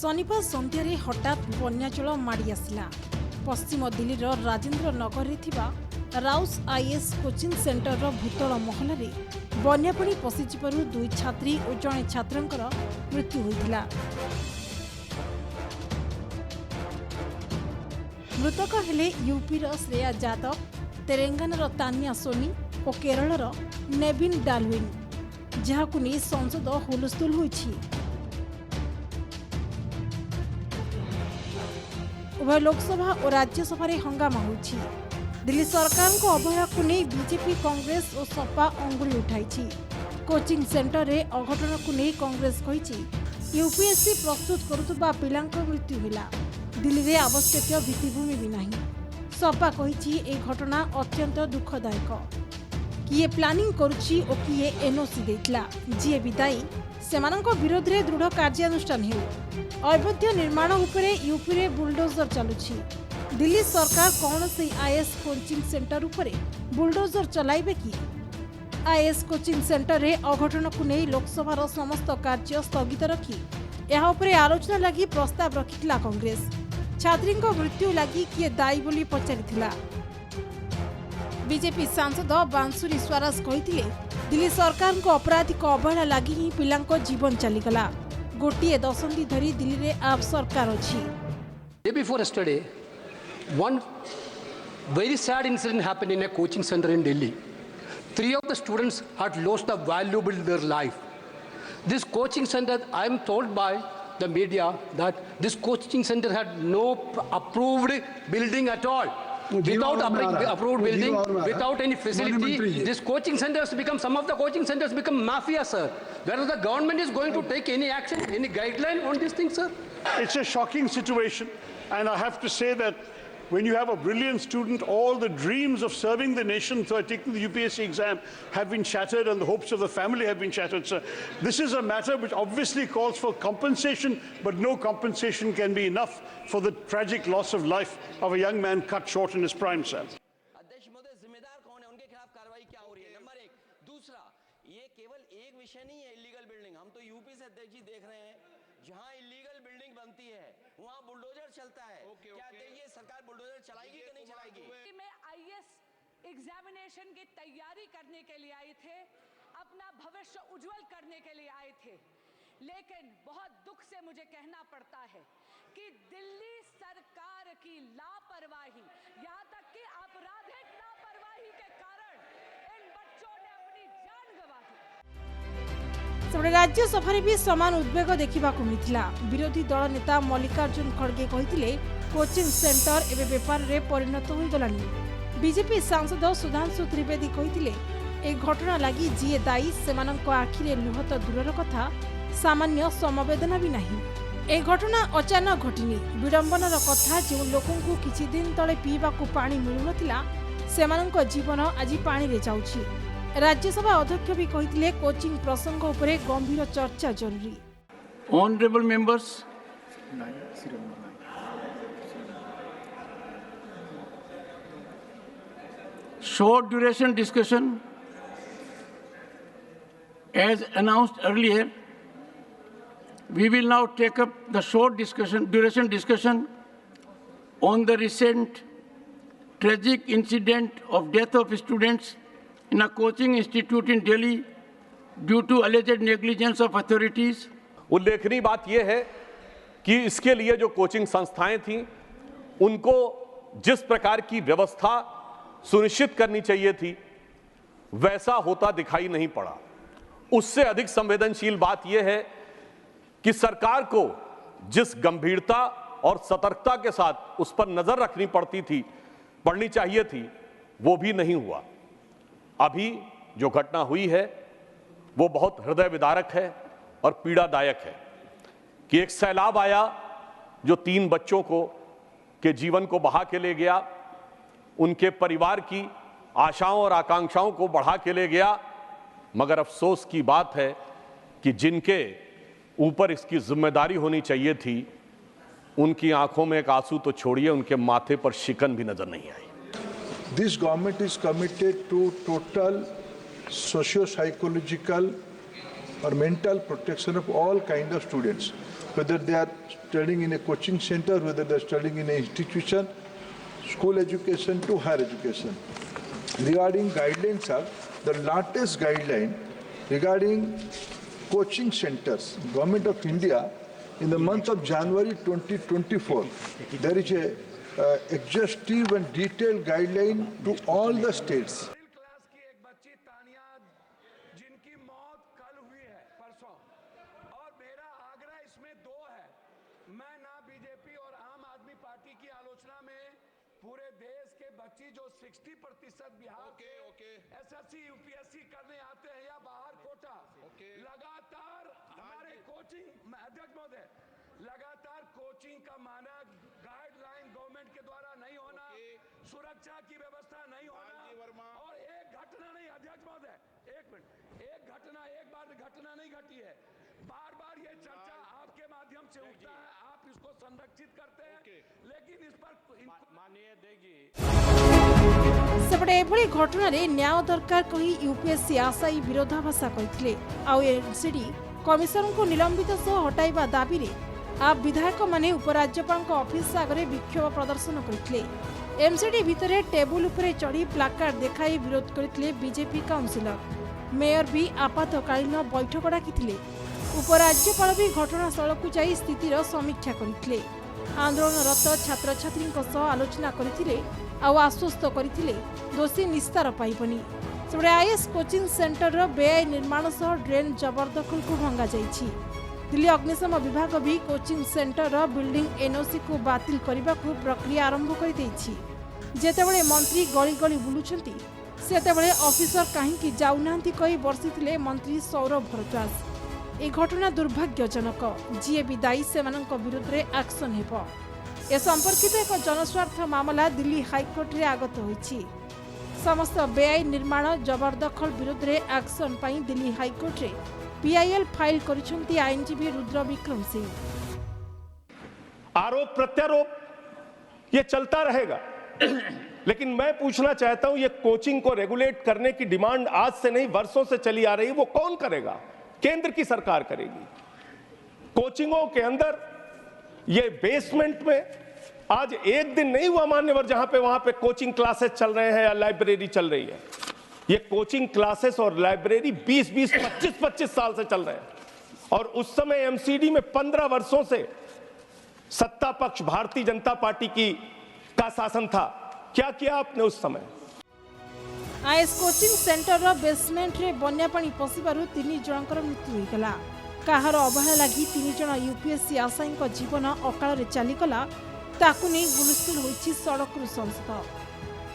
शनिवार संध्यारे हठात बन्याचल माड़ी आसला। पश्चिम दिल्लीर राजेंद्र नगर में राउस आईएएस कोचिंग सेंटर भूतल महल में बन्यापाणी पशिजिबारु 2 छात्री और जड़े छात्रंकर मृत्यु होइथिला। मृतक हेले यूपीर श्रेया यादव, तेलंगानार तानिया सोनी और केरलर नेविन डाल्विन, जहाकु नहीं संसद हुलस्थुल होइछि। उभय लोकसभा और राज्यसभा रे हंगामा होइछि। दिल्ली सरकार को अवहेला को नहीं बीजेपी, कांग्रेस और सपा अंगुली उठाई। कोचिंग सेंटर रे अघटन को नहीं कांग्रेस कहिछि यूपीएससी प्रस्तुत करुवा पिलांक मृत्यु होला, दिल्ली रे आवश्यक भित्तिभूमि भी नहीं। सपा कहिछि ए घटना अत्यंत दुखदायक। किए प्लानिंग करुछि और किए एनओसी देथिला, जिए विदायी सेमानंको विरोध रे दृढ़ कार्यानुष्ठान हेउ। अवैध निर्माण उपरे यूपी रे बुलडोजर चलुछि। दिल्ली सरकार कौन से आईएएस कोचिंग सेंटर उपरे बुलडोजर चलाइबे कि? आईएएस कोचिंग सेंटर रे अघटन को नहीं लोकसभार समस्त कार्य स्थगित रखी यहा उपरे आलोचना लगी प्रस्ताव रखिथिला कांग्रेस। छात्री मृत्यु लगी किए दायी बोली पचारिथिला। बीजेपी सांसद बांसुरी स्वराज कहिथिले दिल्ली सरकार को आपराधिक अवहेला लगी ही पिलांको जीवन चलीगला। गोटिए दशंधि धरी दिल्ली रे आप सरकार अछि। Day before yesterday, one very sad incident happened in a coaching center in Delhi. 3 of the students had lost the valuable their life. This coaching center, I am told by the media that this coaching center had no approved building at all. Without approved building, without any facility, this coaching centers become, some of the coaching centers become mafia, sir. Whether the government is going to take any action, any guideline on this thing, sir? It's a shocking situation, and I have to say that when you have a brilliant student, all the dreams of serving the nation through taking the UPSC exam have been shattered, and the hopes of the family have been shattered, sir. This is a matter which obviously calls for compensation, but no compensation can be enough for the tragic loss of life of a young man cut short in his prime, sir. जहां illegal building बनती है वहां bulldozer चलता है। क्या ये सरकार bulldozer चलाएगी कि नहीं चलाएगी? मैं आईएएस एग्जामिनेशन की तैयारी करने के लिए आए थे, अपना भविष्य उज्जवल करने के लिए आए थे, लेकिन बहुत दुख से मुझे कहना पड़ता है कि दिल्ली सरकार की लापरवाही, यहाँ तक कि आपराधिक लापरवाही के कारण इन बच्चों ने अपनी जान गंवा दी। राज्यसभा भी समान उद्वेग देखा मिलता। विरोधी दल नेता मल्लिकार्जुन खड़गे कहते कोचिंग सेंटर एवं बेपार रे परिणत हो गलानी। बीजेपी सांसद सुधांशु त्रिवेदी कहते ए घटना लगी जी दायी सेमानंको आखिरे लुह तो दूरर कथा, सामान्य समवेदना भी नहीं। ए घटना अचानक घटिनी, विडंबनार कथा। जो लोकंकु किछि दिन तले पीवाकु पानी मिलुनथिला, सेमानंको जीवन आज पानी रे जाउछि। राज्यसभा अध्यक्ष भी कहिथिले कोचिंग प्रसंग उपरे गंभीर चर्चा जरूरी। Honorable members, short duration discussion, as announced earlier, we will now take up the short duration discussion on the recent tragic incident of death of students in a coaching institute in Delhi due to alleged negligence of authorities. उल्लेखनीय बात यह है कि इसके लिए जो coaching संस्थाएं थीं, उनको जिस प्रकार की व्यवस्था सुनिश्चित करनी चाहिए थी, वैसा होता दिखाई नहीं पड़ा। उससे अधिक संवेदनशील बात यह है कि सरकार को जिस गंभीरता और सतर्कता के साथ उस पर नजर रखनी पड़नी चाहिए थी, वो भी नहीं हुआ। अभी जो घटना हुई है वो बहुत हृदय विदारक है और पीड़ादायक है कि एक सैलाब आया जो 3 बच्चों के जीवन को बहा के ले गया, उनके परिवार की आशाओं और आकांक्षाओं को बढ़ा के ले गया। मगर अफसोस की बात है कि जिनके ऊपर इसकी जिम्मेदारी होनी चाहिए थी, उनकी आंखों में एक आंसू तो छोड़िए, उनके माथे पर शिकन भी नजर नहीं आई। This government is committed to total socio-psychological or mental protection of all kind of students, whether they are studying in a coaching center, whether they are studying in an institution, school education to higher education. Regarding guidelines, sir, the latest guideline regarding coaching centers, Government of India, in the month of January 2024, there is a exhaustive and detailed guideline to all the states. Class की एक बच्ची तानिया जिनकी मौत कल हुई है परसों, और मेरा आग्रह इसमें दो है। मैं ना बीजेपी और आम आदमी पार्टी की आलोचना में पूरे देश के बच्ची जो 60% बिहार के एसएससी यूपीएससी करने आते हैं या बाहर कोटा, लगातार हमारे कोचिंग अध्यक्ष महोदय, लगातार कोचिंग का मानक गाइडलाइन गवर्नमेंट के द्वारा नहीं होना, सुरक्षा की व्यवस्था नहीं होना, और एक घटना नहीं अध्यक्ष महोदय, एक मिनट, एक घटना एक बार घटना नहीं घटी है, बार बार ये चर्चा आपके माध्यम से उठता है, आप इसको संरक्षित करते हैं, लेकिन इस पर माननीय देगी सेपटे एभली घटना रे न्याय दरकार कही यूपीएससी आशायी विरोधाभासा करथिले। आउ एनसीडी कमिशनर को निलंबित सह हटाइबा दाबी रे आप विधायक माने उपराज्यपाल ऑफिस आगे विक्षोभ प्रदर्शन करथिले। एमसीडी भितरे टेबुल उपरे चढ़ी प्लाकार्ड देखाई विरोध करथिले बीजेपी काउंसिलर। मेयर भी आपातकालीन बैठक डाकिथिले। उपराज्यपाल भी घटनास्थल को जाई स्थितिर समीक्षा करथिले। आंदोलनरत छात्र छात्री आलोचना करथिले आउ आश्वस्त करथिले दोषी निस्तार पाइबनी। सेबडे आईएस कोचिंग सेंटर बेआईन निर्माण सह ड्रेन जबरदखल को भंगा जाइछि। दिल्ली अग्निशम विभाग भी कोचिंग सेंटर बिल्डिंग एनओसी को बातिल करने को प्रक्रिया आरंभ कर देछि। जेतेबेले मंत्री गली गली बुलुछंती सेतेबेले ऑफिसर कहीं जाऊनांती कही बर्षिथिले मंत्री सौरभ भरद्वाज। ए घटना दुर्भाग्यजनक, जीए भी दायी सेमानक विरुद्ध रे एक्शन हेबो। ए संपर्कित एक जनस्वार्थ मामला दिल्ली हाईकोर्ट रे आगत होइछि। समस्त बेआईन निर्माण जबरदखल विरुद्ध रे एक्शन पाई दिल्ली हाईकोर्ट रे पीआईएल फाइल करिसेंती आईनजीवी रुद्र विक्रम सिंह। आरोप प्रत्यारोप ये चलता रहेगा, लेकिन मैं पूछना चाहता हूं, ये कोचिंग को रेगुलेट करने की डिमांड आज से नहीं वर्षों से चली आ रही है, वो कौन करेगा? केंद्र की सरकार करेगी। कोचिंगों के अंदर ये बेसमेंट में आज एक दिन नहीं हुआ मान्यवर जहां पे वहां पे कोचिंग क्लासेस चल रहे हैं या लाइब्रेरी चल रही है। ये कोचिंग क्लासेस और लाइब्रेरी 20-20, 25-25 साल से चल रहे हैं, और उस समय एमसीडी में 15 वर्षों से सत्ता पक्ष भारतीय जनता पार्टी का शासन था। क्या किया आपने उस समय? आईएस कोचिंग सेंटर बेसमेंट रे बन्या पानी पशिबारु 3 जनकर मृत्यु होइगला। काहार अवहेला लागि 3 जन यूपीएससी आशायीक जीवन अकाल रे चलीगला, ताकु नै गुलुस्थुल होइछि सड़क संस्था।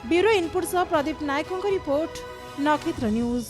ब्यूरो इनपुट सह प्रदीप नायकों रिपोर्ट, नक्षत्र न्यूज।